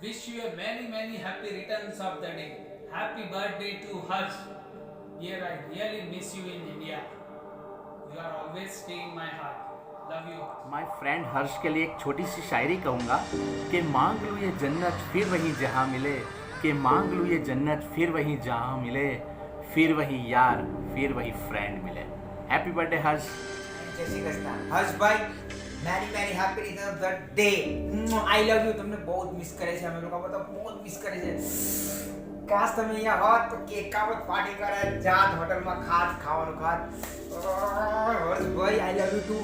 Wish you a many happy returns of the day. Happy birthday to Harsh. Dear, I really miss you in India. You are always stay in my heart. Love you. My friend Harsh के लिए एक छोटी सी शायरी कहूँगा कि मांग लूँ ये जन्नत फिर वहीं जहाँ मिले, कि मांग लूँ ये जन्नत फिर वहीं जहाँ मिले, फिर वही यार फिर वही फ्रेंड मिले। Happy birthday Harsh. જય શ્રી કૃષ્ણ હર્ષભાઈ, many happy return of the day. I love you. તમને બહુ જ મિસ કરે છે, અમે લોકો બધા બહુ જ મિસ કરે છે। કાશ તમે અહીંયા હોત તો કેક કાપત, પાર્ટી કરે, જાત હોટલમાં ખાત, ખાવાનું ખાત। હર્ષભાઈ I love you too.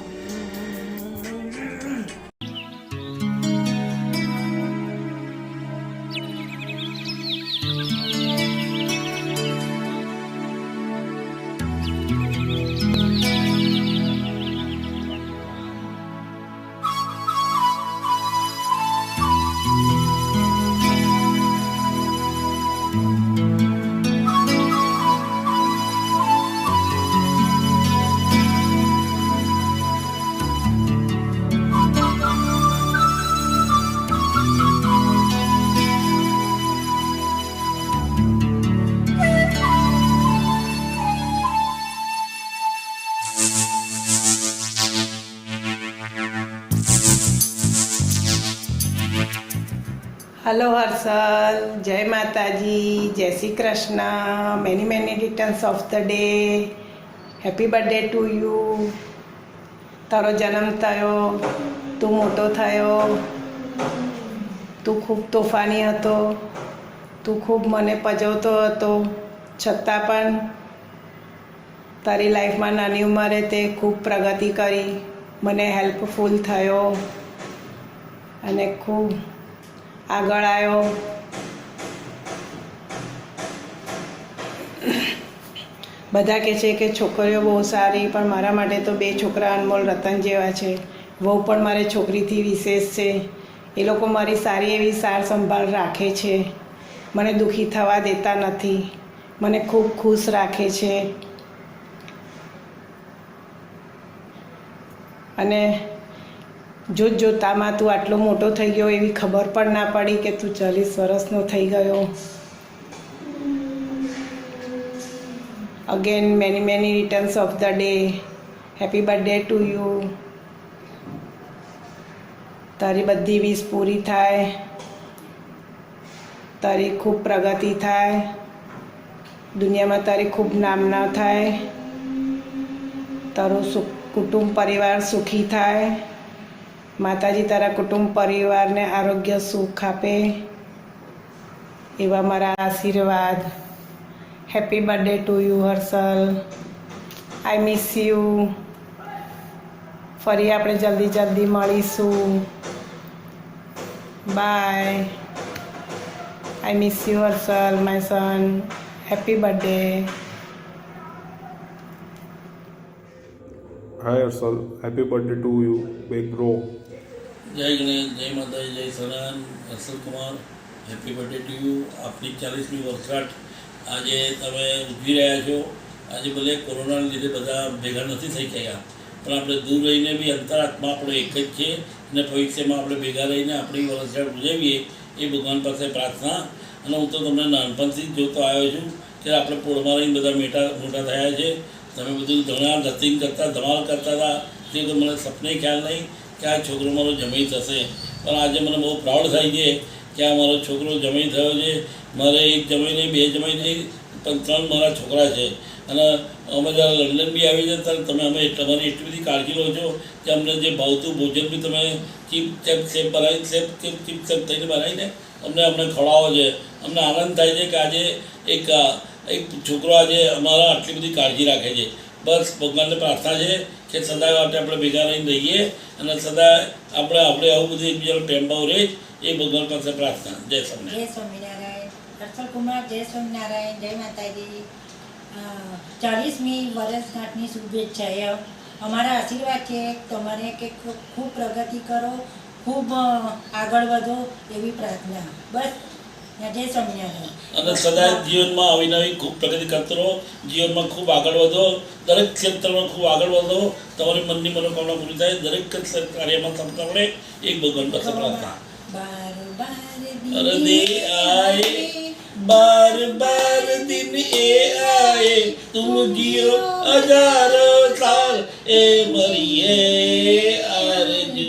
Hello Harshal, જય માતાજી, જય Shri Krishna, many returns of the day, happy birthday to you. તારો જન્મ થયો, તું મોટો થયો, તું ખૂબ તોફાની હતો, તું ખૂબ મને પજવતો હતો, છતાં પણ તારી લાઈફમાં નાની ઉંમરે તે ખૂબ પ્રગતિ કરી, મને હેલ્પફુલ થયો અને ખૂબ આગળ આવ્યો। બધા કહે છે કે છોકરીઓ બહુ સારી, પણ મારા માટે તો બે છોકરા અનમોલ રતન જેવા છે। વહુ પણ મારી છોકરીથી વિશેષ છે। એ લોકો મારી સારી એવી સાર સંભાળ રાખે છે, મને દુઃખી થવા દેતા નથી, મને ખૂબ ખુશ રાખે છે અને જોતામાં તું આટલો મોટો થઈ ગયો એવી ખબર પણ ના પડી કે તું 40 વર્ષનો થઈ ગયો। Again many returns of the day, happy birthday to you. તારી બધી વિશ પૂરી થાય, તારી ખૂબ પ્રગતિ થાય, દુનિયામાં તારી ખૂબ નામના થાય, તારું કુટુંબ પરિવાર સુખી થાય, માતાજી તારા કુટુંબ પરિવારને આરોગ્ય સુખ આપે એવા મારા આશીર્વાદ। Happy birthday to you Harshal, I miss you. ફરી આપણે જલ્દી મળીશું। Bye, I miss you Harshal my son, happy birthday. Hi Arshal, happy birthday to you, big bro. જય ગણેશ, જય માતાજી, જય સનાન, Harshal Kumar, happy birthday to you. આપની 40મી વર્ષગાંઠ આજે તમે ઉજવી રહ્યા છો। આજે ભલે કોરોનાને લીધે બધા ભેગા નથી થઈ ગયા, પણ આપણે દૂર રહીને બી અંતરાત્મા આપણો એક જ છે અને ભવિષ્યમાં આપણે ભેગા રહીને આપણી વર્ષગાંઠ ઉજવીએ એ ભગવાન પાસે પ્રાર્થના। અને હું તો તમને નાનપણથી જ જોતો આવ્યો છું કે આપણે પોળમાં રહીને બધા મોટા થયા છે। તમે બધું ઘણા રતિંગ કરતા, ધમાલ કરતા હતા, તે તો મને સપને ખ્યાલ નહીં કે આ છોકરો મારો જમાઈ થશે, પણ આજે મને બહુ પ્રાઉડ થાય છે કે આ મારો છોકરો જમાઈ થયો છે। મારે એક જમાઈ નહીં, બે જમાઈ નહીં, પણ 3 મારા છોકરા છે। અને અમે જ્યારે લંડન બી આવી જાય ત્યારે તમે તમારી એટલી બધી કાળજી લો છો કે અમને જે ભાવતું ભોજન બી તમે ચીપ સેપ બનાવી ચીપ સેપ થઈને બનાવીને અમને ખવડાવો છે। અમને આનંદ થાય છે કે આજે એક છોકરો આજે અમારા આટલી બધી કાળજી રાખે છે। બસ ભગવાનને પ્રાર્થના છે કે સદાય માટે આપણે ભેગા રહીને રહીએ અને સદાય આપણે આવું બધું એકબીજાનો પ્રેમ ભાવ રહે એ ભગવાન પાસે પ્રાર્થના। જય સ્વામિનારાયણ। જય સ્વામિનારાયણ, હર્ષલ કુમાર, જય સ્વામિનારાયણ, જય માતાજી। 40મી વર્ષગાંઠની શુભેચ્છા। અમારા આશીર્વાદ છે તમારે કે ખૂબ પ્રગતિ કરો, ખૂબ આગળ વધો એવી પ્રાર્થના। બસ, જય સ્વામિનારાયણ। અને સદાય જીવનમાં આવી નવી ખૂબ પ્રગતિ કરતો રહો, જીવનમાં ખૂબ આગળ વધો, દરેક ક્ષેત્રમાં ખૂબ આગળ વધો, તમારી મનની મનોકામના પૂરી થાય, દરેક કાર્યમાં સફળતા મળે, એક ભગવાન પાસે પ્રાર્થના। बार बार अरे दे आए बार बार दिन ए आए तुम जियो हजारों साल ए मरिए आरज़ू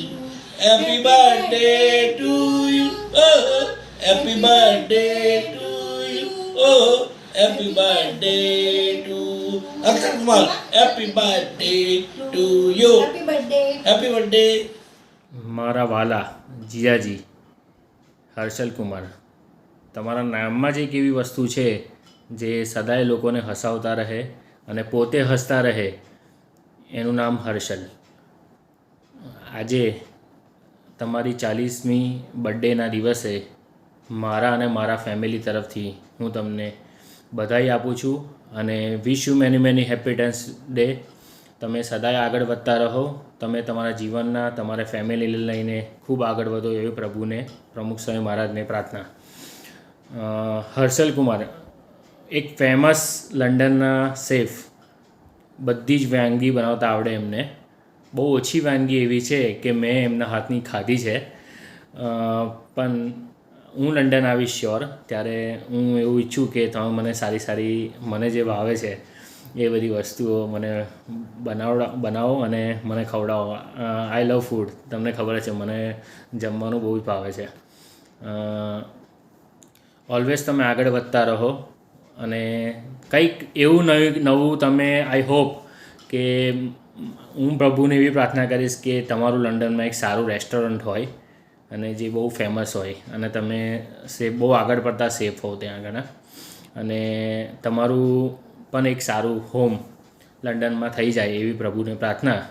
happy birthday to you happy birthday to you happy birthday to Akshar Kumar happy birthday to you happy birthday happy birthday મારા વાલા જીયાજી હર્ષલ કુમાર, તમારા નામમાં જ એક એવી વસ્તુ છે જે સદાય લોકોને હસાવતા રહે અને પોતે હસતા રહે, એનું નામ હર્ષલ. આજે તમારી 40મી બર્થડેના દિવસે મારા અને મારા ફેમિલી તરફથી હું તમને બધાઈ આપું છું અને wish you many many happy returns day. તમે સદાય આગળ વધતા રહો, તમે તમારા જીવનના તમારા ફેમિલી લઈને ખૂબ આગળ વધો એવી પ્રભુને, પ્રમુખ સ્વામી મહારાજને પ્રાર્થના. હર્ષલ કુમાર એક ફેમસ લંડનના શેફ, બધી જ વાનગી બનાવતા આવડે એમને. બહુ ઓછી વાનગી એવી છે કે મેં એમના હાથની ખાધી છે, પણ હું લંડન આવીશ શ્યોર ત્યારે હું એવું ઈચ્છું કે તમે મને સારી સારી મને જે ભાવે છે એ બધી વસ્તુઓ મને બનાવો અને મને ખવડાવો. આઈ લવ ફૂડ, તમને ખબર છે મને જમવાનું બહુ જ ભાવે છે. ઓલવેઝ તમે આગળ વધતા રહો અને કંઈક એવું નવું તમે, આઈ હોપ કે હું પ્રભુને એવી પ્રાર્થના કરીશ કે તમારું લંડનમાં એક સારું રેસ્ટોરન્ટ હોય અને જે બહુ ફેમસ હોય અને તમે બહુ આગળ પડતા સેફ હો ત્યાં આગળ, અને તમારું પણ એક સારું હોમ લંડનમાં થઈ જાય એવી પ્રભુને પ્રાર્થના.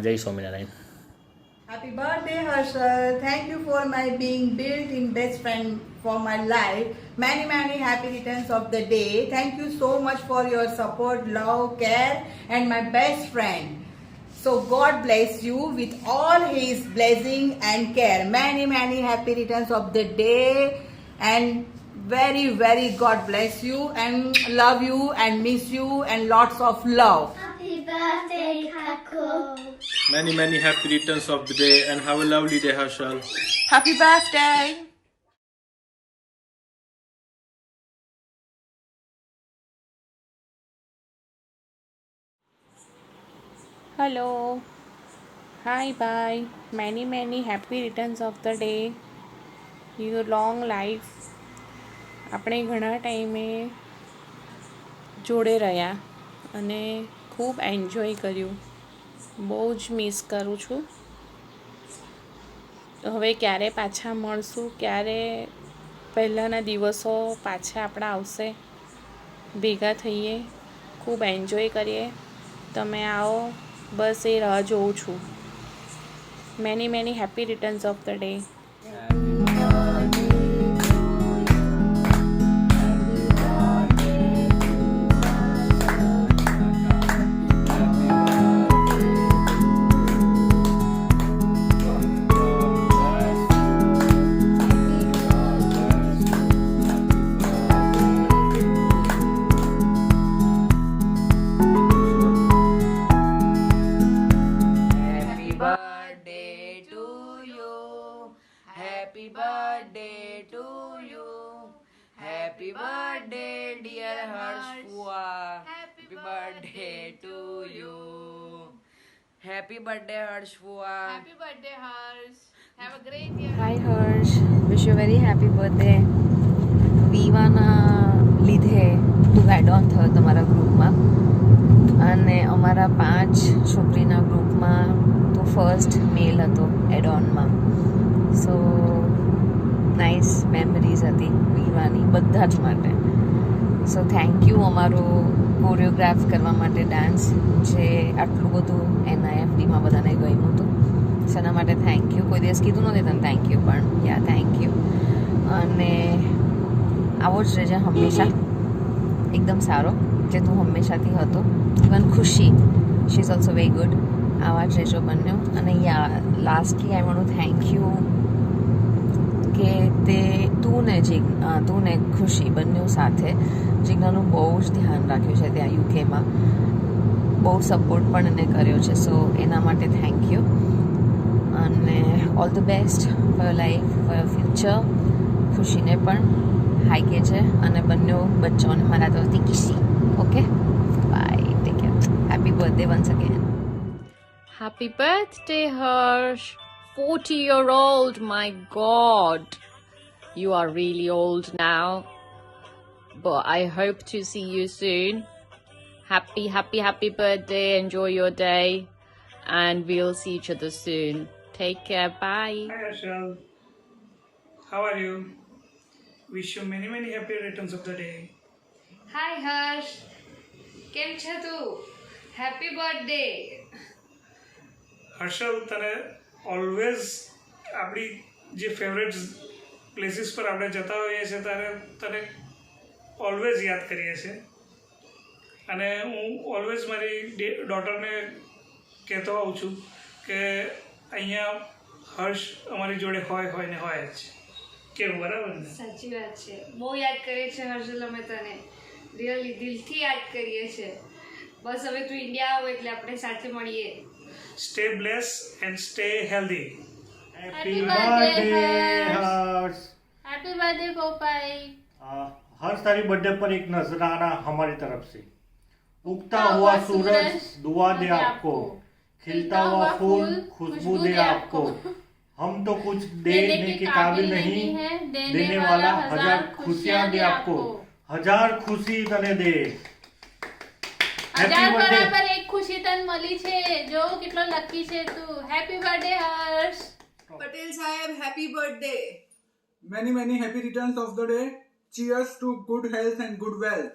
જય Swaminarayan. Happy birthday, Harshal. Thank you for my being built-in best friend for my life. Many, many happy returns of the day. Thank you so much for your support, love, care, and my best friend. So God bless you with all His blessing and care. Many, many happy returns of the day, and very, very God bless you and love you and miss you and lots of love. Happy birthday, Kaku. Many happy returns of the day and have a lovely day, Harshal. Happy birthday. Hello. Hi, bye. Many happy returns of the day. Your long life. આપણે ઘણા ટાઈમે જોડે રહ્યા અને ખૂબ enjoy કર્યું. બહુ જ મિસ કરું છું. હવે ક્યારે પાછા મળશું, ક્યારે પહેલાંના દિવસો પાછા આપણા આવશે, ભેગા થઈએ, ખૂબ એન્જોય કરીએ. તમે આવો, બસ એ રાહ જોઉં છું. Many happy returns of the day. Happy birthday to you. Happy birthday, dear Harshua. Happy birthday to you. Happy birthday, Harshua. Happy birthday, Harsh. Have a great year. Hi Harsh, wish you a very happy birthday. વિવાના લીધે તું add on થયો તમારા ગ્રુપમાં અને અમારા 5 છોકરીના ગ્રુપમાં તું ફર્સ્ટ મેલ હતો એડ ઓનમાં. સો નાઇસ મેમરીઝ હતી વિવાની બધા જ માટે. સો થેન્ક યુ અમારો કોરિયોગ્રાફ કરવા માટે ડાન્સ, જે આટલું બધું NIFTમાં બધાને ગમ્યું હતું. સો એના માટે થેન્ક યુ. કોઈ દિવસ કીધું નથી તને થેન્ક યુ, પણ યા થેન્ક યુ. અને આવો જ રહેજે હંમેશા, એકદમ સારો જે તું હંમેશાથી હતો. Even Khushi, she is also very good. આવા જ રહેજો બંને. અને યા lastly I want to thank you કે તે તું ને ખુશી બંને સાથે જીજ્ઞાનું બહુ જ ધ્યાન રાખ્યું છે ત્યાં યુકેમાં. બહુ સપોર્ટ પણ એને કર્યો છે. સો એના માટે થેન્ક યુ. અને all the best for your life, for your future. ખુશીને પણ હાઈ કે છે અને બંને બચ્ચાઓને મારા તરફથી કિસી. Okay, bye, take care. Happy birthday once again. Happy birthday, Harsh. 40-year-old, my God. You are really old now. But I hope to see you soon. Happy birthday. Enjoy your day. And we'll see each other soon. Take care. Bye. Hi Harshal. How are you? Wish you many happy returns of the day. Hi Harsh. કેમ છે તું? Happy birthday. Harshal, તને always આપણી જે favourite places પર આપણે જતા હોઈએ છીએ ત્યારે તને ઓલવેઝ યાદ કરીએ છીએ અને હું ઓલવેઝ મારી ડોટરને કહેતો આવું છું કે અહીંયા હર્ષ અમારી જોડે હોય ને હોય જ. કેવું, બરાબર ને? સાચી વાત છે. બહુ યાદ કરીએ છીએ હર્ષલ, અમે તને રિયલી દિલથી યાદ કરીએ છીએ. બસ હવે તું ઇન્ડિયા આવો એટલે આપણે સાથે મળીએ. Stay blessed and stay healthy. Happy birthday Harsh. Happy birthday पोपाई. हर्ष, तारी बर्थडे पर एक नजराना हमारी तरफ से. उगता हुआ सूरज दुआ दे आपको, खिलता हुआ फूल खुशबू दे आपको. हम तो कुछ देने के काबिल नहीं, देने वाला हजार खुशियां दे आपको. हजार खुशी तने दे. हजार बराबर एक खुशी तन मળી છે. જો કેટલો લકી છે તું. હેપી બર્થડે હર્ષ. પટેલ સાહેબ, happy birthday. many happy returns of the day. Cheers to good health and good wealth.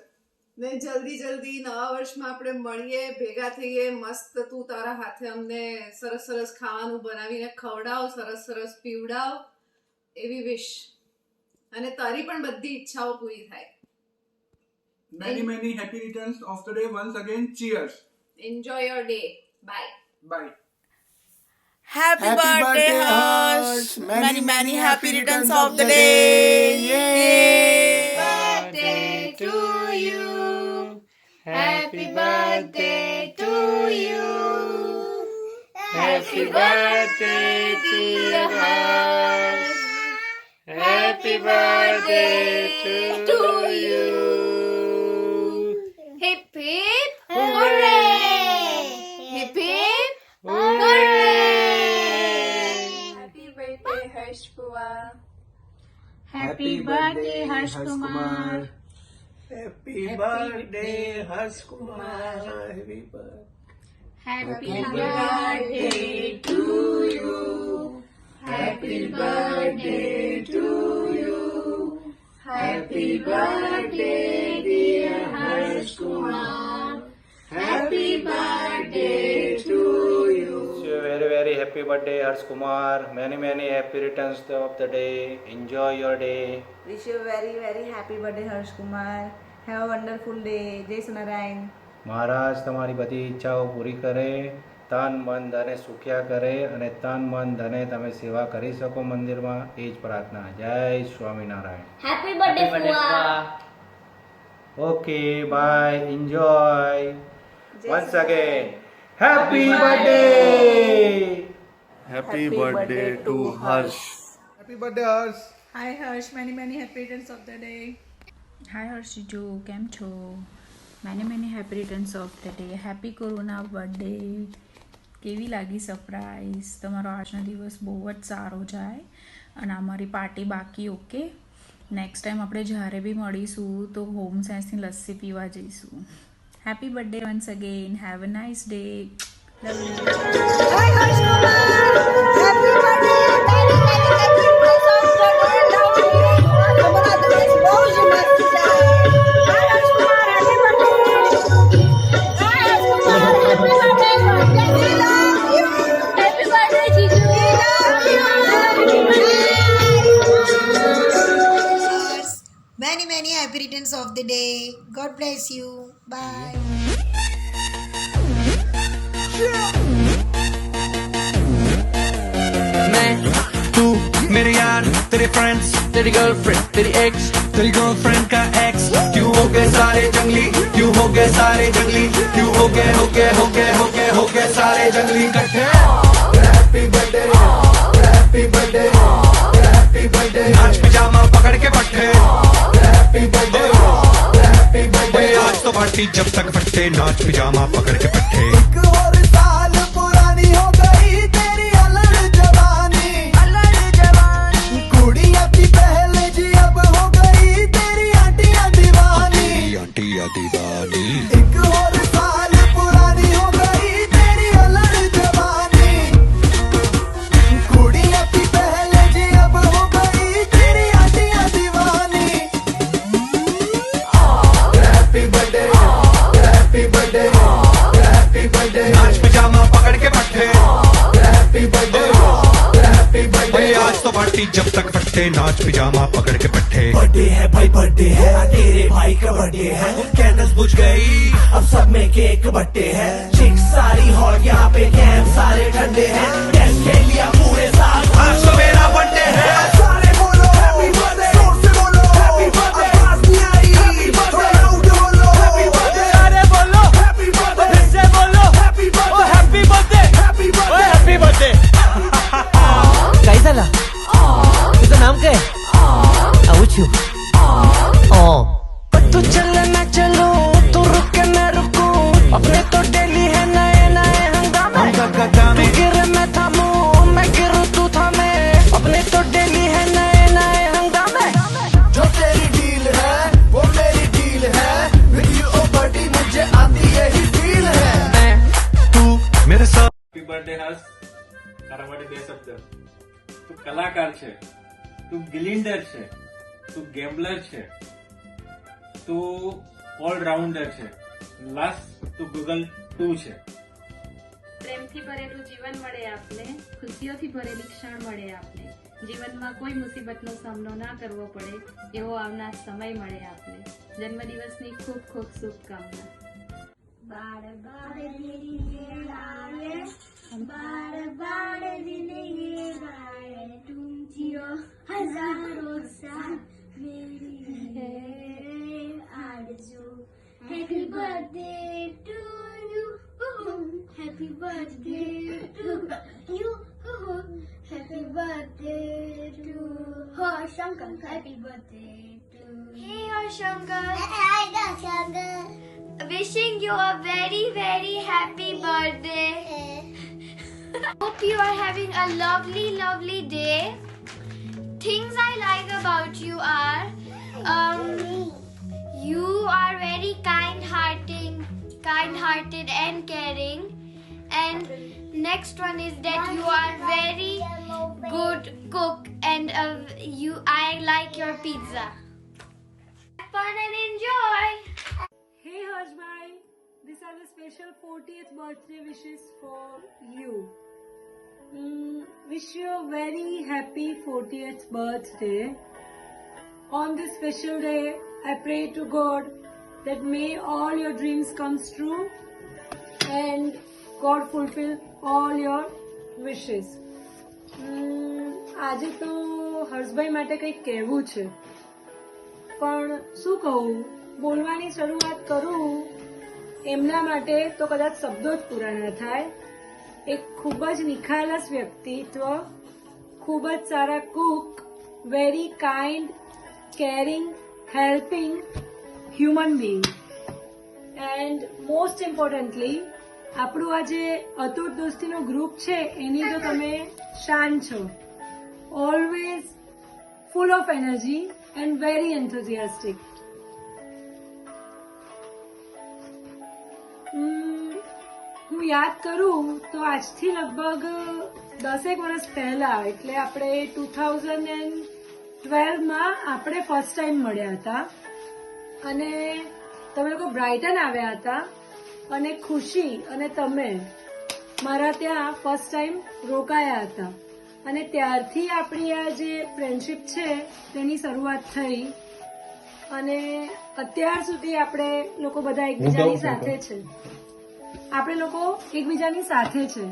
ને જલ્દી નવા વર્ષમાં આપણે મળીએ, ભેગા થઈએ, મસ્ત તું તારા હાથે અમને સરસ ખાવાનું બનાવીને ખવડાવ, સરસ પીવડાવ, એવી વિશ. અને તારી પણ બધી ઈચ્છાઓ પૂરી થાય. Many happy returns of the day. Once again, cheers. Enjoy your day. Bye. Bye. Happy birthday, Harsh. Many happy returns of the day. Yay! Birthday to you. Happy birthday to you. Happy birthday dear Harsh. Happy birthday to you. Hip hip hooray! Hip hip hooray! Happy birthday, Harsh Kumar. Happy birthday Harsh Kumar. Happy birthday Harsh Kumar. Happy birthday to you. Happy birthday to you. Happy birthday dear Harsh Kumar. Happy birthday to you. Wish you very happy birthday Harsh Kumar. Many happy returns of the day. Enjoy your day. Wish you very happy birthday, Harsh Kumar. Have a wonderful day. Jai Sunarayan. મહારાજ તમારી બધી ઈચ્છાઓ પૂરી કરે, તન મન ધને સુખ્યા કરે અને તન મન ધને તમે સેવા કરી શકો મંદિરમાં, એ જ પ્રાર્થના. જય Swaminarayan. Happy birthday Fuwa. Okay, bye, enjoy. Once again happy birthday. Happy birthday to Harsh. Happy birthday, Harsh. Hi Harsh, many happy returns of the day. હાય હર્ષિજો, કેમ છો? Many happy returns of the day. Happy corona birthday. કેવી લાગી surprise? તમારો આજનો દિવસ બહુ જ સારો જાય અને અમારી પાર્ટી બાકી. ઓકે, નેક્સ્ટ ટાઈમ આપણે જ્યારે બી મળીશું તો હોમ સાયન્સની લસ્સી પીવા જઈશું. Happy birthday once again. Have a nice day. Love you. Many happy returns of the day. God bless you. Bye. मैं तू मेरे यार, तेरे फ्रेंड्स, तेरी गर्लफ्रेंड, तेरी एक्स, तेरी गर्लफ्रेंड का एक्स. क्यों हो गए सारे जंगली, क्यों हो गए सारे जंगली, क्यों हो गए सारे जंगली इकट्ठे. हैप्पी बर्थडे, हैप्पी के पट्टे हैप्पी बर्थडे हैप्पी बर्थडे आज तो पार्टी जब तक फट्टे नाच पिजामा पकड़ के पट्टे एक और साल पुरानी हो गई तेरी अलग जवानी कुड़ी अपनी पहले जी अब हो गई तेरी आंटिया दीवानी आंटिया दीवानी एक और साल पुरानी हो गई तेरी अलग जवानी कुड़ी अपनी पहले जी अब हो गई तेरी आंटिया दीवानी happy birthday happy birthday happy birthday नाच पिजामा पकड़ के पट्टे हैप्पी बर्थडे हैप्पी बर्थडे आज तो पार्टी जब तक फट्टे नाच पिजामा पकड़ के पट्टे बर्थडे है भाई बर्थडे है तेरे भाई का बर्थडे है कैंडल्स बुझ गई अब सब में केक बट्टे हैं चिक्स सारी हॉट यहाँ पे कैंप सारे ठंडे हैं टेस्ट ले लिया पूरे साल आज तो मेरा बर्थडे है सारे बोलो हैप्पी बर्थडे जोर से बोलो हैप्पी बर्थडे आवाज नहीं आई हैप्पी बर्थडे लाउड बोलो हैप्पी बर्थडे सारे बोलो हैप्पी बर्थडे फिर से बोलो happy birthday happy birthday happy birthday happy birthday काय झाला तुझं नाम काय आऊचू तू चल मैं चलूं तू रुके मैं रुकूं अपने तो डेली है नए नए हंगामे तू गिरे मैं थामूं मैं गिरूं तू थामे अपने तो डेली है नए नए हंगामे जो तेरी डील है वो मेरी डील है विद यू ओ बडी मुझे आती यही फील है तू मेरे साथ હેપી બર્થડે હર્ષ, તારા માટે બે શબ્દ. તું કલાકાર છે, તું ગિલિન્ડર છે, તું ગેમ્બલર છે, તું ઓલરાઉન્ડર છે, લાસ્ટ તું ગૂગલ 2 છે. પ્રેમથી ભરેલું જીવન મળે આપને, ખુશીઓથી ભરેલી ક્ષણ મળે આપને, જીવનમાં કોઈ મુસીબતનો સામનો ના કરવો પડે એવો આવનાર સમય મળે આપને. જન્મદિવસની ખૂબ ખૂબ શુભકામના. बार बार दिल ये गाए बार बार दिल ये गाए तुम जियो हजारों साल मेरी है आरज़ू happy birthday to you happy birthday to you happy birthday to Harshankar happy birthday to hey Harshankar hi Harshankar wishing you a very very happy birthday. Hope you are having a lovely day. Things I like about you are you are very kind-hearted and caring, and next one is that you are very good cook and I like your pizza. Have fun and enjoy. Hey Harshbhai, these are the special 40th birthday wishes for you. Wish you a very happy 40th birthday. On this special day, I pray to God that may all your dreams come true and God fulfill all your wishes. આજે તો હર્ષભાઈ માટે કંઈક કહેવું છે, પણ શું કહું, બોલવાની શરૂઆત કરું એમના માટે તો કદાચ શબ્દો જ પૂરા ન થાય. એક ખૂબ જ નિખાલસ વ્યક્તિત્વ, ખૂબ જ સારા cook, very kind, caring, helping human being, and most importantly આપણું આ જે અતૂટ દોસ્તીનો ગ્રુપ છે એની તો તમે શાન છો. Always full of energy and very enthusiastic. હું યાદ કરું તો આજથી લગભગ 10 વર્ષ પહેલા, એટલે આપણે 2012માં આપણે ફર્સ્ટ ટાઈમ મળ્યા હતા અને તમે લોકો બ્રાઇટન આવ્યા હતા અને ખુશી અને તમે મારા ત્યાં ફર્સ્ટ ટાઈમ રોકાયા હતા અને ત્યારથી આપણી આ જે ફ્રેન્ડશિપ છે તેની શરૂઆત થઈ અને અત્યાર સુધી આપણે લોકો બધા એકબીજાની સાથે છે. આપણે લોકો એકબીજાની સાથે છે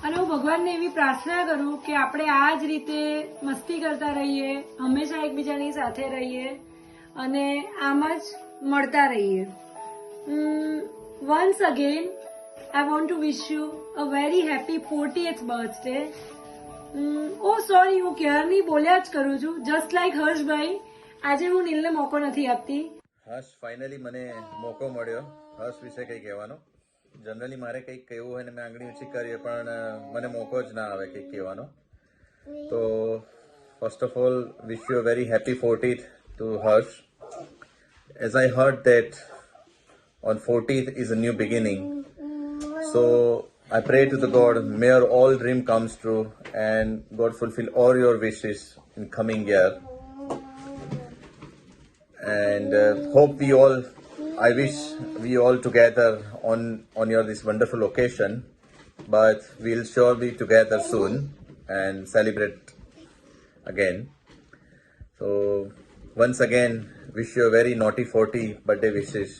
અને હું ભગવાનને એવી પ્રાર્થના કરું કે આપણે આ જ રીતે મસ્તી કરતા રહીએ, હંમેશા એકબીજાની સાથે રહીએ અને આમ જ મળતા રહીએ. Once again, I want to wish you a very happy 40th birthday. O sorry, હું ક્યારની બોલ્યા જ કરું છું. જસ્ટ લાઈક હર્ષભાઈ, આજે હું નીલને મોકો નથી આપતી. હર્ષ ફાઇનલી મને મોકો મળ્યો હર્ષ વિશે કંઈ કહેવાનો. જનરલી મારે કંઈક કહેવું હોય ને મેં આંગળી ઊંચી કરીએ પણ મને મોકો જ ના આવે કંઈક કહેવાનો. તો first of all wish you a very happy 40th to Harsh. As I heard that on 40th is a new beginning, so I pray to the God, may your all dream comes true and God fulfill all your wishes in coming year. And hope I wish we all together on your this wonderful occasion, but we'll sure be together soon and celebrate again. So once again, wish you a very naughty 40 birthday wishes.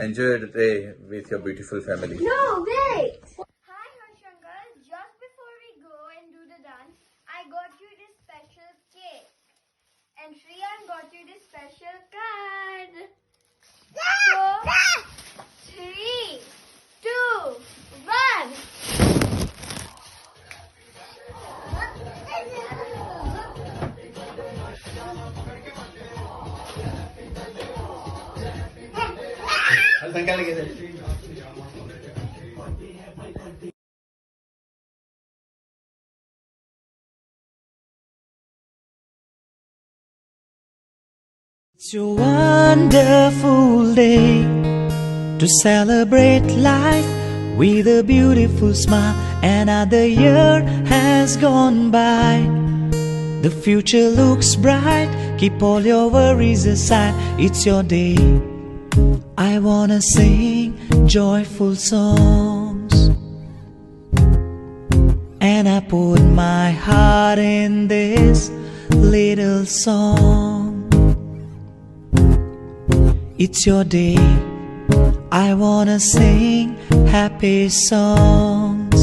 Enjoy the day with your beautiful family. No, wait! Hi Harshankar, just before we go and do the dance, I got you this special cake. And Shriyan got you this special card. So, 3, 2, 1. It's a wonderful day to celebrate life with a beautiful smile. Another year has gone by. The future looks bright. Keep all your worries aside. It's your day. I wanna sing joyful songs, and I put my heart in this little song. It's your day. I wanna sing happy songs.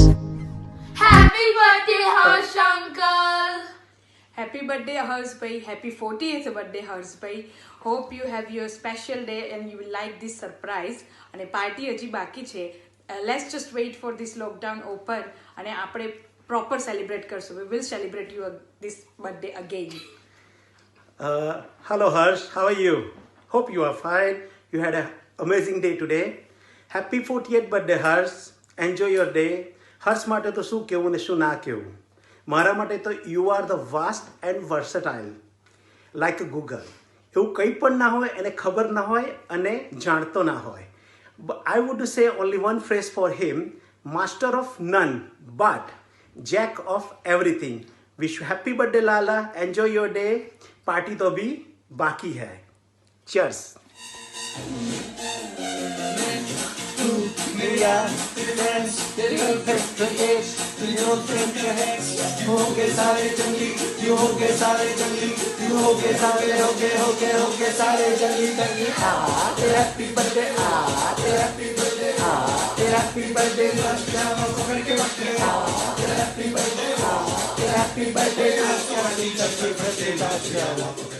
Happy birthday, Harsh uncle. Happy birthday, Harshbhai. Happy 40th birthday, Harshbhai. Hope you have your special day and you will like this surprise. અને party હજી બાકી છે. Let's just wait for this lockdown open અને આપણે proper celebrate કરશું. We will celebrate you this birthday again. Hello Harsh, how are you? Hope you are fine. You had an amazing day today. Happy 40th birthday Harsh. Enjoy your day. હર્ષ માટે તો શું કહેવું ને શું ના કહેવું. મારા માટે તો you are the vast and versatile like Google. એવું કંઈ પણ ના હોય, એને ખબર ના હોય અને જાણતો ના હોય. I would say only one phrase for him, master of none but Jack of everything. Wish you happy birthday Lala. Enjoy your day. Party તો બી બાકી હૈ. Cheers.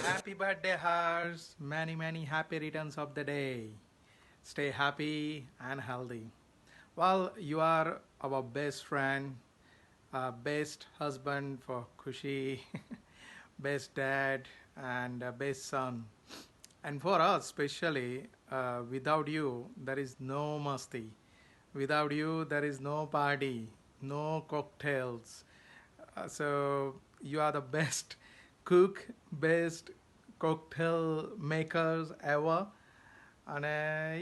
Happy birthday, Harsh. Many happy returns of the day. Stay happy and healthy. Well, you are our best friend, best husband for Khushi, best dad and best son. And for us especially, without you, there is no masti. Without you, there is no party, no cocktails. So you are the best cook, best cocktail makers ever. And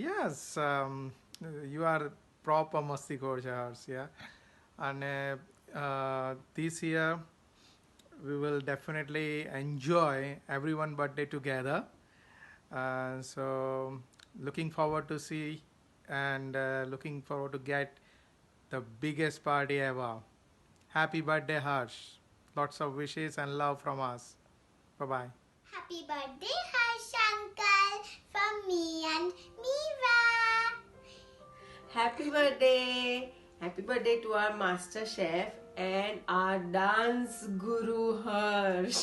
yes, you are proper mastikor Harsh, yeah. And this year we will definitely enjoy everyone birthday together. So looking forward to see and looking forward to get the biggest party ever. Happy birthday, Harsh. Lots of wishes and love from us. Bye-bye. Happy birthday, Harsh uncle, from me and Meera. Happy birthday! Happy birthday to our master chef and our dance guru Harsh.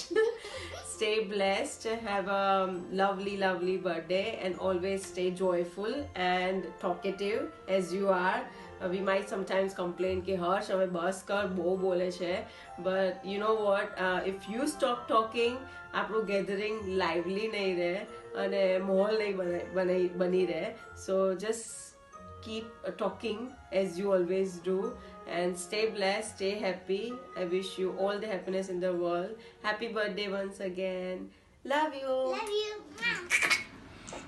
Stay blessed, have a lovely birthday and always stay joyful and talkative as you are. we might sometimes complain કે હર્ષ હવે બસ કર બહુ બોલે છે, but you know what, if you stop talking આપણું gathering lively નહીં રહે અને માહોલ નહીં બની રહે. So just keep talking as you always do and stay blessed, stay happy. I wish you all the happiness in the world. Happy birthday once again. Love you. Love you.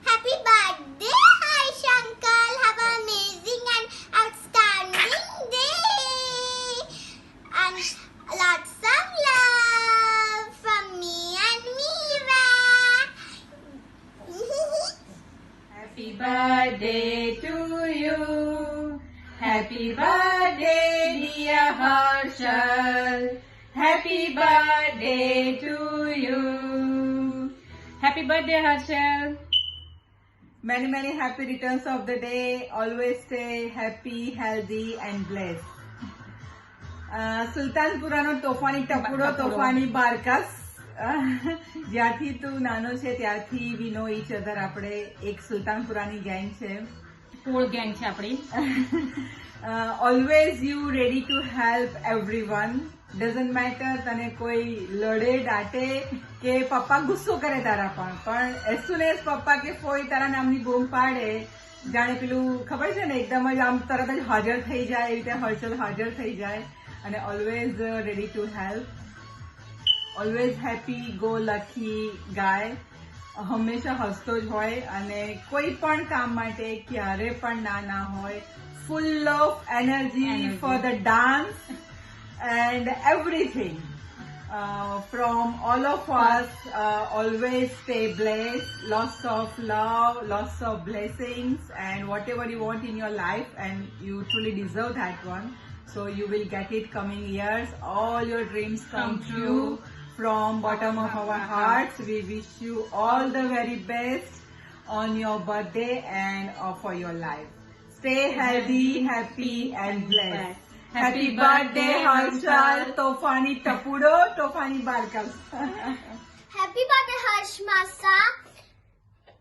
Happy birthday, Harsh uncle. Have an amazing and outstanding day. And lots of love from me and Meera. Happy birthday to you. Happy birthday, dear Harshal. Happy birthday to you. Happy birthday, Harshal. Many, many happy returns of the day. Always stay happy, healthy and blessed. સુલતાનપુરાનો તોફાની ટપુડો તોફાની બારકાસ, જ્યારથી તું નાનો છે ત્યારથી વી નો each other. આપણે એક સુલતાનપુરાની gang છે, કોળ ગેંગ છે આપણી. Always you ready to help everyone. Doesn't matter તને કોઈ લડે દાટે કે પપ્પા ગુસ્સો કરે તારા પણ એઝ સુન એઝ પપ્પા કે કોઈ તારા નામની બૂમ પાડે, જાણે પેલું ખબર છે ને એકદમ જ આમ તરત જ હાજર થઈ જાય, એવી રીતે હર્ષલ હાજર થઈ જાય. અને always ready to help, always happy go lucky guy, હંમેશા હસતો જ હોય અને કોઈ પણ કામ માટે ક્યારે પણ ના હોય. Full of energy for the dance and everything. From all of us, always stay blessed, lots of love, lots of blessings, and whatever you want in your life, and you truly deserve that one. So you will get it coming years. All your dreams come true. From bottom of our hearts, we wish you all the very best on your birthday and for your life. Stay healthy, happy, and blessed. Happy birthday, Harshal, Tofani Tapudo, Tofani Barkas. Happy birthday, Harsh Masa.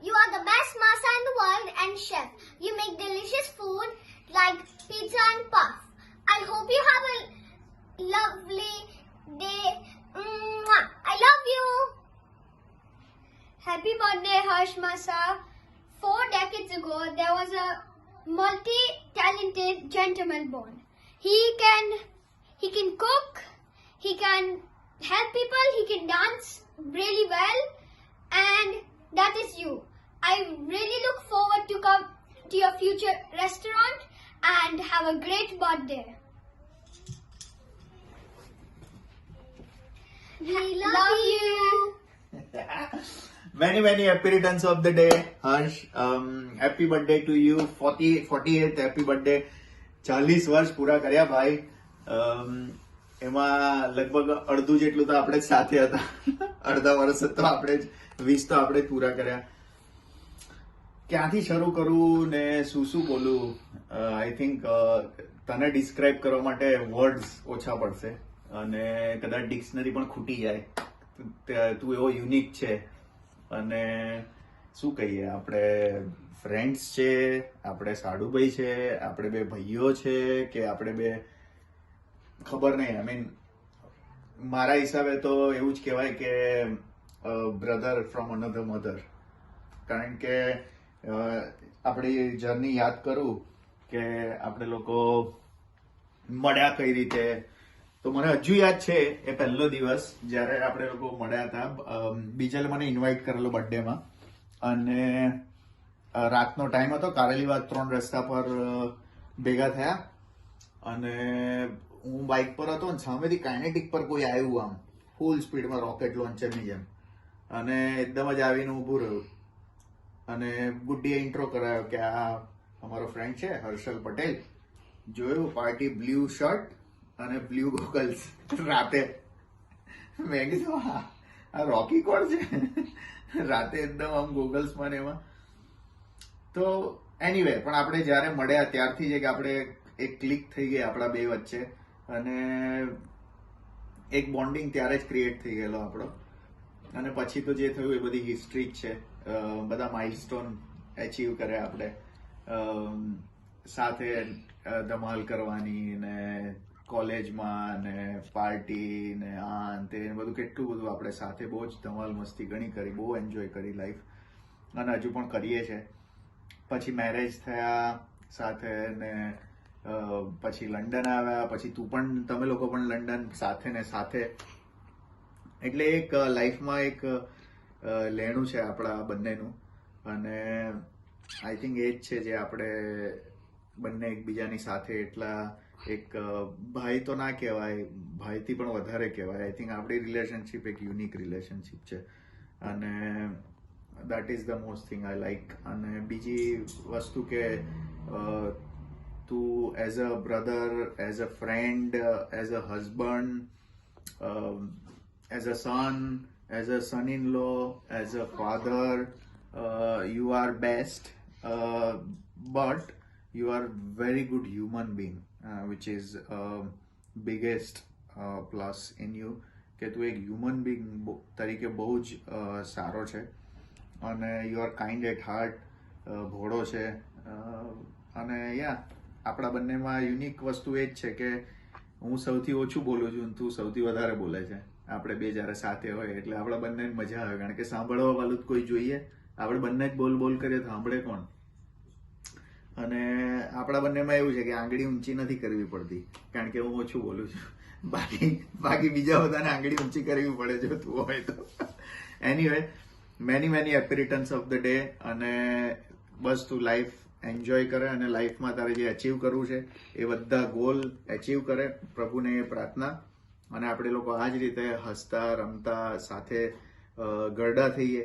You are the best Masa in the world and chef. You make delicious food like pizza and puff. I hope you have a lovely day. Mwah. I love you. Happy birthday, Harsh Masa. 4 decades ago, there was a multi-talented gentleman born. He can cook, he can help people, he can dance really well, and that is you. I really look forward to come to your future restaurant and have a great birthday. We love you. Many, many happy returns of the day, Harsh. Happy birthday to you. 48th happy birthday. 40 વર્ષ પૂરા કર્યા ભાઈ. એમાં લગભગ અડધું જેટલું તો આપણે જ સાથે હતા, અડધા વર્ષ તો આપણે જ 20 તો આપણે જ પૂરા કર્યા. ક્યાંથી શરૂ કરું ને શું બોલું? આઈ થિંક તને ડિસ્ક્રાઇબ કરવા માટે વર્ડ્સ ઓછા પડશે અને કદાચ ડિક્શનરી પણ ખૂટી જાય. તું એવો યુનિક છે અને શું કહીએ, આપણે ફ્રેન્ડ્સ છે, આપણે સાડુભાઈ છે, આપણે બે ભાઈઓ છે કે આપણે બે ખબર નહીં. આઈ મીન મારા હિસાબે તો એવું જ કહેવાય કે બ્રધર ફ્રોમ અનધર મધર. કારણ કે આપણી જર્ની યાદ કરું કે આપણે લોકો મળ્યા કઈ રીતે, તો મને હજુ યાદ છે એ પહેલો દિવસ જ્યારે આપણે લોકો મળ્યા હતા. બીજાએ મને ઇન્વાઇટ કરેલો બર્થડેમાં અને રાતનો ટાઈમ હતો, કારેલીબાગ 3 રસ્તા પર ભેગા થયા અને હું બાઇક પર હતો અને સામેથી કાઇનેટિક પર કોઈ આવ્યું આમ ફૂલ સ્પીડમાં રોકેટ લોન્ચરની જેમ અને એકદમ જ આવીને ઊભું રહ્યું અને ગુડ્ડીએ ઇન્ટ્રો કરાયો કે આ અમારો ફ્રેન્ડ છે હર્ષલ પટેલ. જોયું પાર્ટી બ્લુ શર્ટ અને બ્લુ ગોગલ્સ. રાતે મેં કીધું આ રોકી કોણ છે? રાતે એકદમ આમ ગોગલ્સમાં ને એમાં. તો એનીવે પણ આપણે જયારે મળ્યા ત્યારથી જ આપણે એક ક્લિક થઈ ગઈ આપણા બે વચ્ચે અને એક બોન્ડિંગ ત્યારે જ ક્રિએટ થઈ ગયેલો આપણો. અને પછી તો જે થયું એ બધી હિસ્ટ્રી જ છે. બધા માઇલસ્ટોન એચીવ કર્યા આપણે. સાથે ધમાલ કરવાની ને કોલેજમાં ને પાર્ટી ને આ તે બધું કેટલું બધું આપણે સાથે બહુ જ ધમાલ મસ્તી ઘણી કરી, બહુ એન્જોય કરી લાઈફ અને હજુ પણ કરીએ છીએ. પછી મેરેજ થયા સાથે ને પછી લંડન આવ્યા, પછી તમે લોકો પણ લંડન સાથે ને સાથે. એટલે એક લાઈફમાં એક લેણું છે આપણા બંનેનું અને આઈ થિંક એ જ છે જે આપણે બંને એકબીજાની સાથે એટલા એક ભાઈ તો ના કહેવાય, ભાઈથી પણ વધારે કહેવાય. આઈ થિંક આપણી રિલેશનશીપ એક યુનિક રિલેશનશીપ છે અને that is the most thing I like. અને બીજી વસ્તુ કે તું as a brother, as a friend, as a husband, as a son, as a son in law, as a father, you are best, but you are very good human being, which is biggest plus in you, કે તું એક human being તરીકે બહુ જ સારો છે અને you are kind at heart, ભોળો છે. અને આપણા બંનેમાં યુનિક વસ્તુ એ જ છે કે હું સૌથી ઓછું બોલું છું અને તું સૌથી વધારે બોલે છે. આપણે બે જ્યારે સાથે હોય એટલે આપણા બંનેને મજા આવે, કારણ કે સાંભળવા વાળું જ કોઈ જોઈએ. આપણે બંને જ બોલ કરીએ તો સાંભળે કોણ? અને આપણા બંનેમાં એવું છે કે આંગળી ઊંચી નથી કરવી પડતી, કારણ કે હું ઓછું બોલું છું. બાકી બીજા બધાને આંગળી ઊંચી કરવી પડે જો તું હોય તો. Anyway, many happy returns of the day. અને બસ તું લાઈફ એન્જોય કરે અને લાઈફમાં તારે જે અચીવ કરવું છે એ બધા ગોલ અચીવ કરે, પ્રભુને એ પ્રાર્થના. અને આપણે લોકો આ જ રીતે હસતા રમતા સાથે ગરડા થઈએ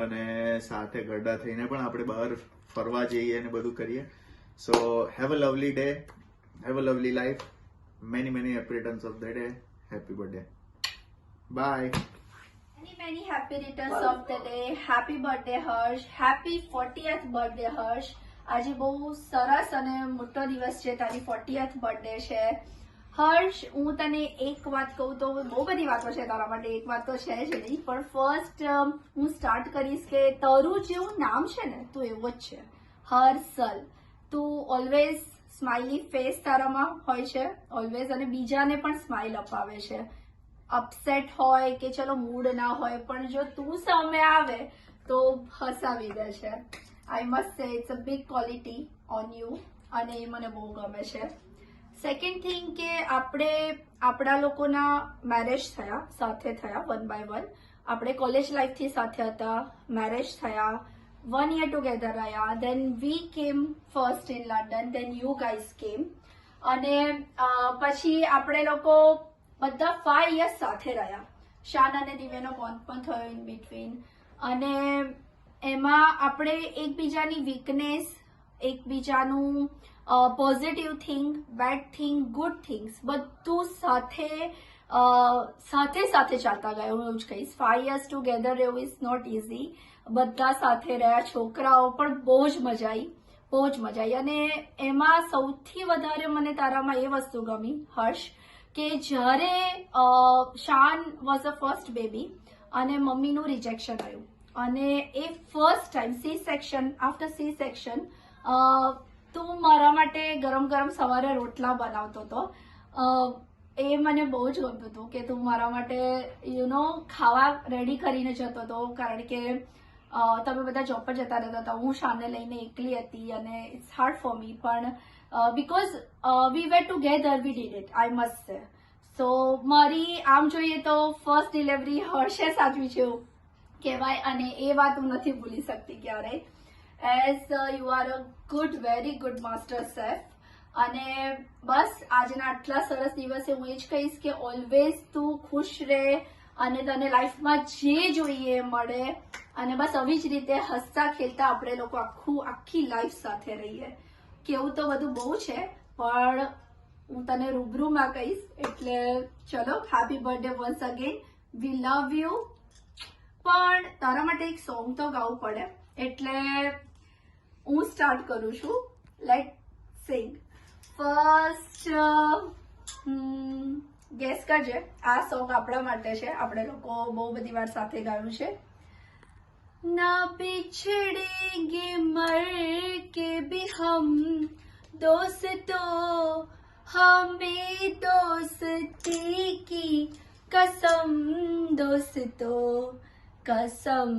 અને સાથે ગરડા થઈને પણ આપણે બહાર ફરવા જઈએ અને બધું કરીએ. So have a lovely day, have a lovely life. Many happy returns of the day. Happy birthday. Bye. Many happy returns of the day. Happy birthday Harsh. Happy 40th birthday Harsh. આજે બહુ સરસ અને મોટો દિવસ છે, તારી 40th બર્થડે છે હર્ષ. હું તને એક વાત કહું તો બહુ બધી વાતો છે તારા માટે, એક વાત તો છે જ નહીં, પણ ફર્સ્ટ હું સ્ટાર્ટ કરીશ કે તારું જેવું નામ છે ને તું એવો જ છે, હર્ષલ. તું ઓલવેઝ સ્માઇલી ફેસ તારામાં હોય છે ઓલવેઝ, અને બીજાને પણ સ્માઇલ અપાવે છે. અપસેટ હોય કે ચલો મૂડ ના હોય પણ જો તું સામે આવે તો હસાવી દે છે. I must say it's a big quality on you અને એ મને બહુ ગમે છે. સેકન્ડ થિંગ કે આપણા લોકોના મેરેજ થયા, સાથે થયા 1 by 1. આપણે કોલેજ લાઈફથી સાથે હતા, મેરેજ થયા, 1 year ટુગેધર રહ્યા, then we came first in London, then you guys came, અને પછી આપણે લોકો બધા 5 years સાથે રહ્યા. શાન અને દિવ્યાનો બોન્ડ પણ થયો ઇન બિટવીન, અને એમાં આપણે એકબીજાની વીકનેસ, એકબીજાનું positive thing, bad thing, good things બધું સાથે ચાલતા ગયા. હું એવું જ કહીશ 5 years ટુગેધર રહેવું ઇઝ નોટ ઇઝી. બધા સાથે રહ્યા, છોકરાઓ પણ બહુ જ મજા આવી. અને એમાં સૌથી વધારે મને તારામાં એ વસ્તુ ગમી હર્ષ કે જ્યારે શાન વોઝ અ ફર્સ્ટ બેબી અને મમ્મીનું રિજેક્શન આવ્યું અને એ first time after C section તું મારા માટે ગરમ સવારે રોટલા બનાવતો હતો. એ મને બહુ જ ગમતું હતું કે તું મારા માટે ખાવા રેડી કરીને જતો હતો, કારણ કે તમે બધા જોબ પર જતા રહેતા હતા, હું શાનને લઈને એકલી હતી અને ઇટ્સ હાર્ડ ફોર મી, પણ because we were together we did it, I must say. So મારી આમ જોઈએ તો ફર્સ્ટ ડિલિવરી હર્ષે સાચવી છે એવું કહેવાય, અને એ વાત હું નથી ભૂલી શકતી ક્યારેય. As you are a very good master chef. અને બસ આજના આટલા સરસ દિવસે હું એ જ કહીશ કે ઓલવેઝ તું ખુશ રહે અને તને લાઈફમાં જે જોઈએ એ મળે, અને બસ આવી જ રીતે હસતા ખેલતા આપણે લોકો આખી લાઈફ સાથે રહીએ. કેવું તો બધું બહુ છે પણ હું તને રૂબરૂમાં કહીશ. એટલે ચલો, happy birthday once again, we love you. પણ તારા માટે એક સોંગ તો ગાવું પડે, એટલે હું સ્ટાર્ટ કરું છું. લેટ સિંગ. ફર્સ્ટ ગેસ કરજે, આ સોંગ આપણા માટે છે, આપણે લોકો બહુ બધી વાર સાથે ગાયું છે. ना बिछड़ेंगे मर के भी हम, दोस्तों हमें दोस्ती की कसम दोस्तों कसम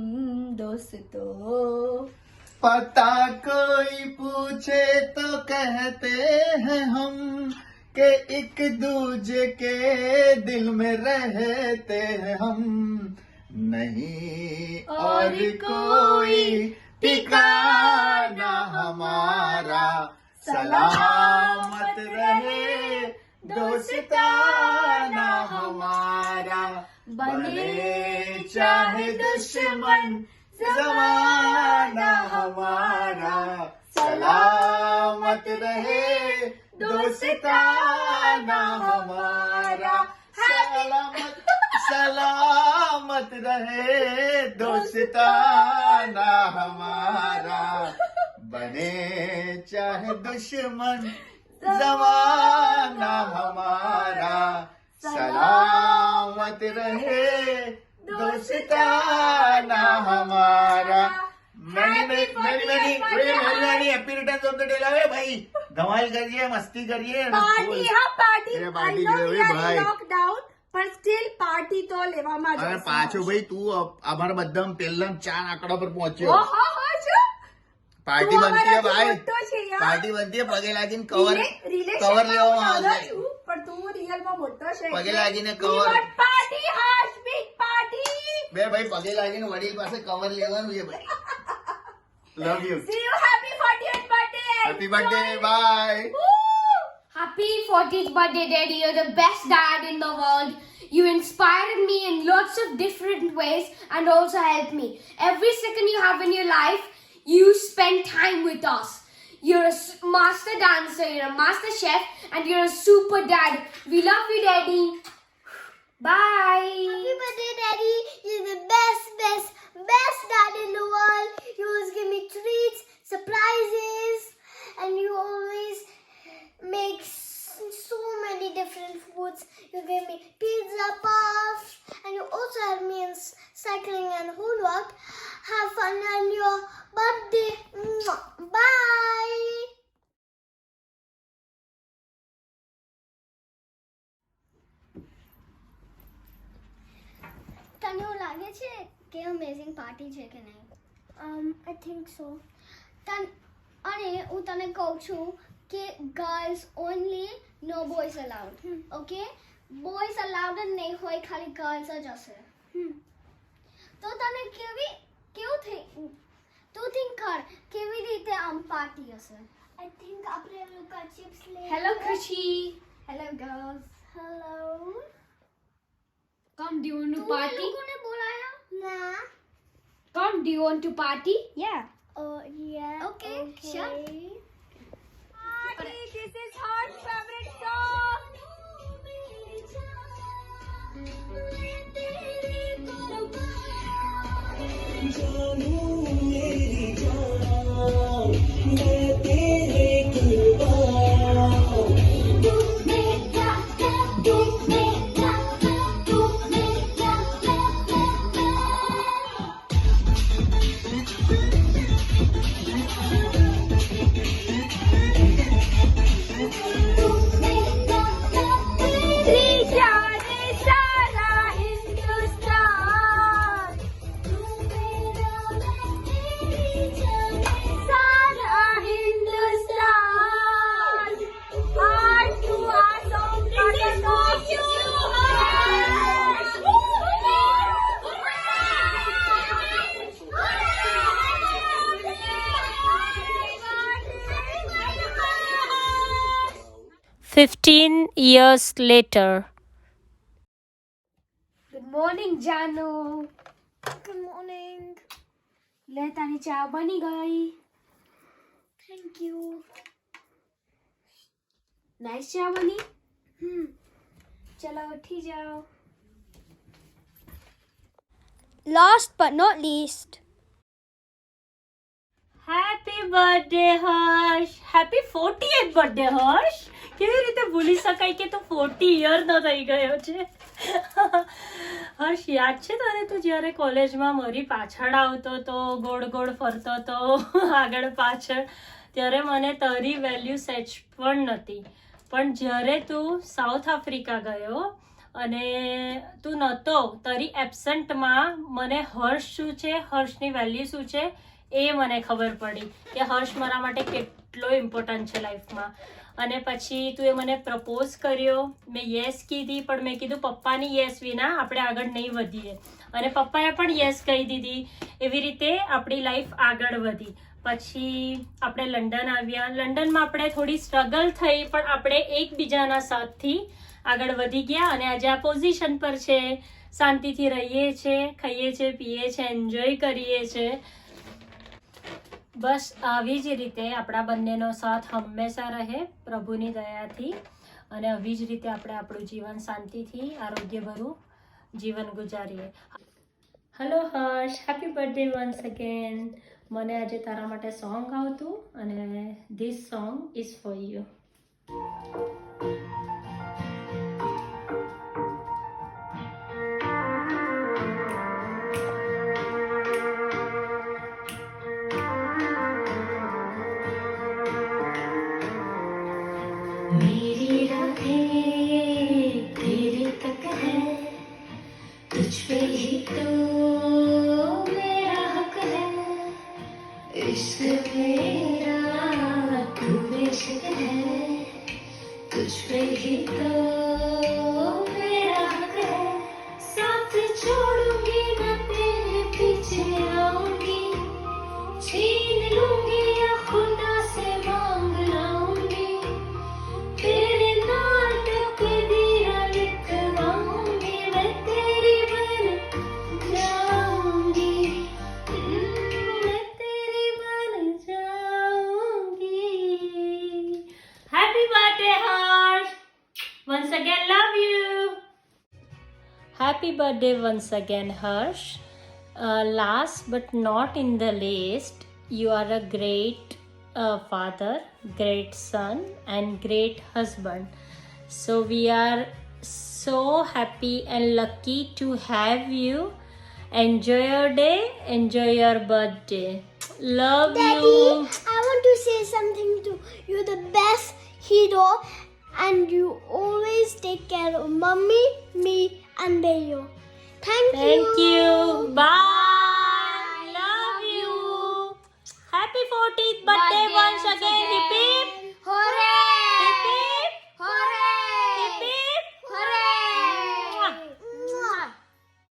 दोस्तों। पता कोई पूछे तो कहते हैं हम कि एक दूजे के दिल में रहते हैं हम, नहीं और कोई ठिकाना हमारा, सलामत रहे दोस्ताना हमारा, बने चाहे दुश्मन जमाना हमारा, सलामत रहे दोस्ताना हमारा, सलामत रहे दोस्ताना हमारा, बने चाहे दुश्मन जमाना हमारा, सलामत रहे दोस्ताना हमारा। Many happy returns of the day लावे भाई, धमाल करिए, मस्ती करिए, પાર્ટી હા પાર્ટી પાર્ટી I know લેવી we are in ભાઈ. lockdown, પણ સ્ટીલ પાર્ટી તો લેવામાં જ અને આવશે. પાછો ભાઈ તું અમારા બધા પહેલા 4 આંકડા પર પહોંચ્યો. ઓહો હો જો પાર્ટી તું બનતી હે અમારાથી ભાઈ, મોટો છે યાર. પાર્ટી બનતી હે, પગે લાગીને કવર રિલેશનમાં કવર હું લેવામાં નાનો આવશે. છું, પણ તું રિયલમાં મોટો છે. પગે લાગીને We cover. want party, hush, big party. બે ભાઈ પગે લાગીને વડીલ પાસે કવર લેવાનું છે ભાઈ. Love you. See you, happy 40th birthday. Happy birthday, bye. Happy 40th birthday, Daddy. You're the best dad in the world. You inspired me in lots of different ways and also helped me. Every second you have in your life, you spend time with us. You're a master dancer, you're a master chef, and you're a super dad. We love you, Daddy. Bye. Happy birthday, Daddy. You're the best dad in the world. You always give me treats, surprises, and you always make so many different foods. You give me pizza puffs, and you also help me in cycling and homework. Have fun on your birthday. Mwah. Bye. તને એવું લાગે છે કે amazing party છે કે નહીં? I think so. અને હું તને કહું છું કે girls only, no boys allowed. Okay, boys allowed જ નહીં હોય, ખાલી ગર્લ્સ જ હશે. તો તને કેવું તું થિંક કર કેવી રીતે આમ પાર્ટી હશે? આઈ થિંક આપણે લુકા ચિપ્સ લે. હેલો ખુશી. Hello girls. Hello. Come, do you want to party? Nah. Come, do you want to party? Yeah. Yeah. Okay. Sure. Party, this is her favorite song. जानू मेरी जान, मैं तेरे कुर्बान। years later. Good morning, Janu. Good morning. લે તારી ચા બની ગઈ. Thank you. નાઈસ ચા બની. ચલો ઉઠી જાઓ. Last but not least. Happy birthday, Harsh. Happy 40th birthday, Harsh. કેવી રીતે ભૂલી શકાય કે તું 40 યરનો થઈ ગયો છે. હર્ષ, યાદ છે તને તું જ્યારે કોલેજમાં મારી પાછળ આવતો તો, ગોળ ગોળ ફરતો તો આગળ પાછળ, ત્યારે મને તારી વેલ્યુ સેચ પણ નથી. પણ જ્યારે તું સાઉથ આફ્રિકા ગયો અને તું નહોતો, તારી એબસેન્ટમાં મને હર્ષ શું છે, હર્ષની વેલ્યુ શું છે એ મને ખબર પડી કે હર્ષ મારા માટે કેટલો ઇમ્પોર્ટન્ટ છે લાઈફમાં. અને પછી તું એ મને પ્રપોઝ કર્યો, મેં યસ કીધી, પણ મેં કીધું પપ્પાની યસ વિના આપણે આગળ નહીં વધીએ, અને પપ્પાએ પણ યસ કહી દીધી. એવી રીતે આપણી લાઈફ આગળ વધી. પછી આપણે લંડન આવ્યા. લંડનમાં આપણે થોડી સ્ટ્રગલ થઈ, પણ આપણે એકબીજાના સાથથી આગળ વધી ગયા અને આજે આ પોઝિશન પર છે. શાંતિથી રહીએ છીએ, ખાઈએ છીએ, પીએ છીએ, એન્જોય કરીએ છીએ. બસ આવી જ રીતે આપણા બંનેનો સાથ હંમેશા રહે પ્રભુની દયાથી, અને આવી જ રીતે આપણે આપણું જીવન શાંતિથી આરોગ્યભરું જીવન ગુજારીએ. હેલો હર્ષ, હેપી બર્થડે વન્સ અગેન. મને આજે તારા માટે સોંગ આવતું, અને this song is for you. मेरी राहें तेरे तक है, तुझ पे ही तो मेरा हक है. इश्क मेरा तू बेशक है, तुझ पे ही तो मेरा हक है. साथ छोड़ूंगी ना तेरे पीछे आऊंगी, छीन लूंगी या खुदा से मांग लाऊंगी, तेरे नाटक दिया लिखवाऊंगी, मैं तेरी बन जाऊंगी, मैं तेरी बन जाऊंगी. Happy birthday Harsh, once again love you. Happy birthday once again Harsh. Last but not in the least, you are a great father, great son and great husband. So we are so happy and lucky to have you. Enjoy your day, enjoy your birthday. Love Daddy, you. I want to say something too. You're the best hero and you always take care of mommy, me and Bayo. Thank you. Thank you. Bye.